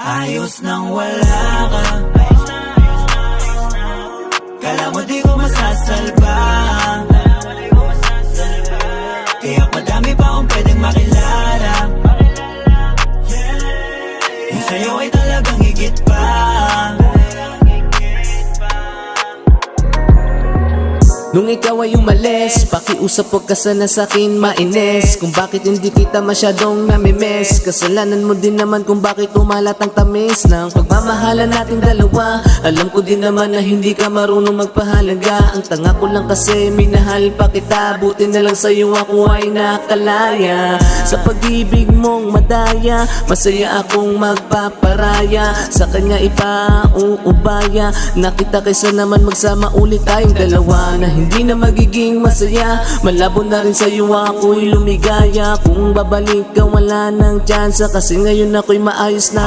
Ayos nang wala ka. Kala mo di ko masasalba, kaya madami pa akong pwedeng makilala. Yung sa'yo ay talagang higit pa. Nung ikaw ay umalis, pakiusap huwag ka sana sa'kin mainis. Kung bakit hindi kita masyadong namimiss, kasalanan mo din naman kung bakit umalat ang tamis ng pagmamahalan nating dalawa. Alam ko din naman na hindi ka marunong magpahalaga. Ang tanga ko lang kasi minahal pa kita. Buti na lang sa'yo ako ay nakalaya. Sa pag-ibig mong madaya, masaya akong magpaparaya. Sa kanya ipauubaya, nakita kaysa naman magsama ulit tayong dalawa. Na hindi na magiging masaya, malabo na rin sa'yo ako'y lumigaya. Kung babalik ka wala nang tsansa, kasi ngayon ako'y maayos na.